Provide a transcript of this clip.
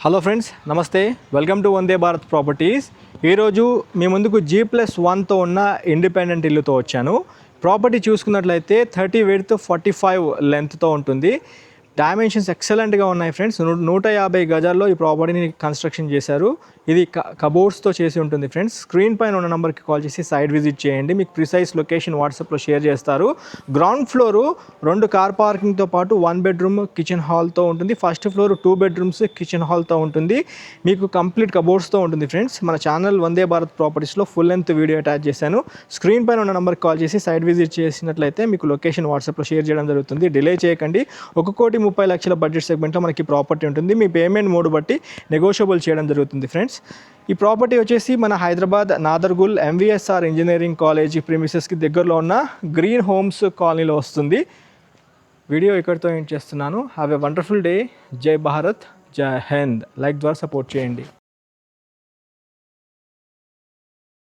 Hello friends, నమస్తే. Welcome to Vande Bharat properties. ఈరోజు మీ ముందుకు G+1తో ఉన్న ఇండిపెండెంట్ ఇల్లుతో వచ్చాను. ప్రాపర్టీ చూసుకున్నట్లయితే 30 విడ్త్ 45 లెంత్తో ఉంటుంది. డైమెన్షన్స్ ఎక్సలెంట్గా ఉన్నాయి ఫ్రెండ్స్. 150 గజాల్లో ఈ ప్రాపర్టీని కన్స్ట్రక్షన్ చేశారు. ఇది కబోర్డ్స్తో చేసి ఉంటుంది ఫ్రెండ్స్. స్క్రీన్ పైన ఉన్న నెంబర్కి కాల్ చేసి సైట్ విజిట్ చేయండి. మీకు ప్రిసైజ్ లొకేషన్ వాట్సాప్లో షేర్ చేస్తారు. గ్రౌండ్ ఫ్లోరు 2 కార్ పార్కింగ్తో పాటు 1 బెడ్రూమ్ కిచెన్ హాల్తో ఉంటుంది. ఫస్ట్ ఫ్లోర్ 2 బెడ్రూమ్స్ కిచెన్ హాల్తో ఉంటుంది. మీకు కంప్లీట్ కబోర్డ్స్తో ఉంటుంది ఫ్రెండ్స్. మన ఛానల్ వందే భారత్ ప్రాపర్టీస్లో ఫుల్ లెంత్ వీడియో అటాచ్ చేశాను. స్క్రీన్ పైన ఉన్న నెంబర్కి కాల్ చేసి సైట్ విజిట్ చేసినట్లయితే మీకు లొకేషన్ వాట్సాప్లో షేర్ చేయడం జరుగుతుంది. డిలే చేయకండి. 1,30,00,000 బడ్జెట్ సెగ్మెంట్లో మనకి ప్రాపర్టీ ఉంటుంది. మీ పేమెంట్ మోడ్ బట్టి నెగోషియబుల్ చేయడం జరుగుతుంది ఫ్రెండ్స్. ఈ ప్రాపర్టీ వచ్చేసి మన Hyderabad Nadergul MVSR engineering college ప్రిమిసెస్కి దగ్గరలో ఉన్న గ్రీన్ హోమ్స్ కాలనీలో వస్తుంది. వీడియో ఇక్కడితో ఎండ్ చేస్తున్నాను. Have a wonderful day. జై భారత్, జై హింద్. లైక్ ద్వారా సపోర్ట్ చేయండి.